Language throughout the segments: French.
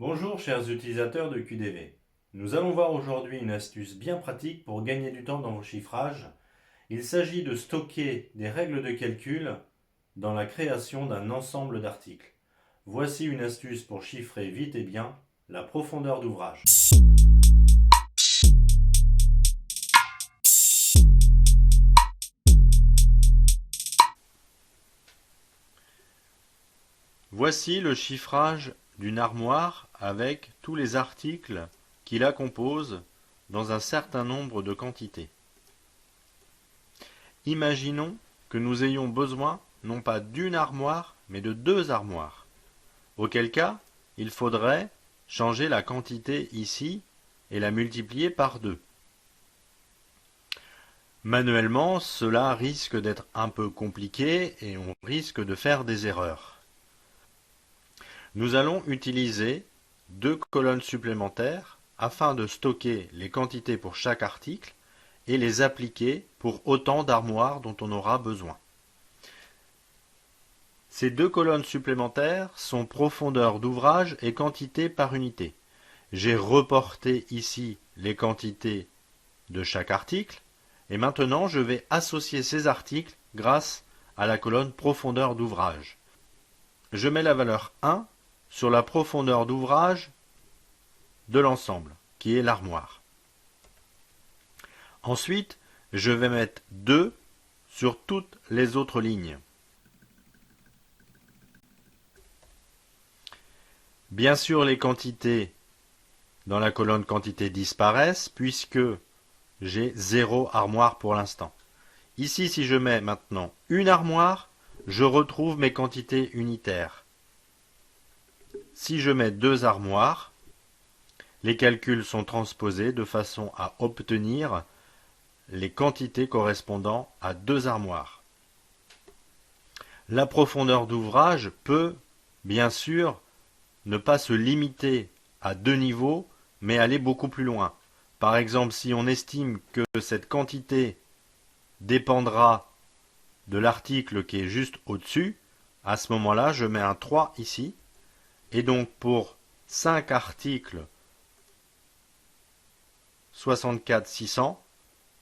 Bonjour chers utilisateurs de QDV. Nous allons voir aujourd'hui une astuce bien pratique pour gagner du temps dans vos chiffrages. Il s'agit de stocker des règles de calcul dans la création d'un ensemble d'articles. Voici une astuce pour chiffrer vite et bien la profondeur d'ouvrage. Voici le chiffrage d'une armoire avec tous les articles qui la composent dans un certain nombre de quantités. Imaginons que nous ayons besoin non pas d'une armoire, mais de deux armoires. Auquel cas, il faudrait changer la quantité ici et la multiplier par 2. Manuellement, cela risque d'être un peu compliqué et on risque de faire des erreurs. Nous allons utiliser 2 colonnes supplémentaires afin de stocker les quantités pour chaque article et les appliquer pour autant d'armoires dont on aura besoin. Ces 2 colonnes supplémentaires sont profondeur d'ouvrage et quantité par unité. J'ai reporté ici les quantités de chaque article et maintenant je vais associer ces articles grâce à la colonne profondeur d'ouvrage. Je mets la valeur 1 sur la profondeur d'ouvrage de l'ensemble, qui est l'armoire. Ensuite, je vais mettre 2 sur toutes les autres lignes. Bien sûr, les quantités dans la colonne quantité disparaissent puisque j'ai 0 armoire pour l'instant. Ici, si je mets maintenant une armoire, je retrouve mes quantités unitaires. Si je mets 2 armoires, les calculs sont transposés de façon à obtenir les quantités correspondant à 2 armoires. La profondeur d'ouvrage peut, bien sûr, ne pas se limiter à 2 niveaux, mais aller beaucoup plus loin. Par exemple, si on estime que cette quantité dépendra de l'article qui est juste au-dessus, à ce moment-là, je mets un 3 ici. Et donc pour 5 articles 64 600,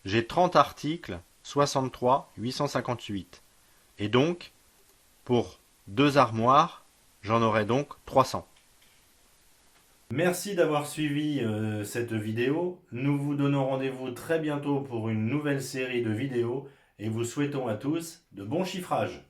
j'ai 30 articles 63 858. Et donc pour 2 armoires, j'en aurai donc 300. Merci d'avoir suivi cette vidéo. Nous vous donnons rendez-vous très bientôt pour une nouvelle série de vidéos et vous souhaitons à tous de bons chiffrages.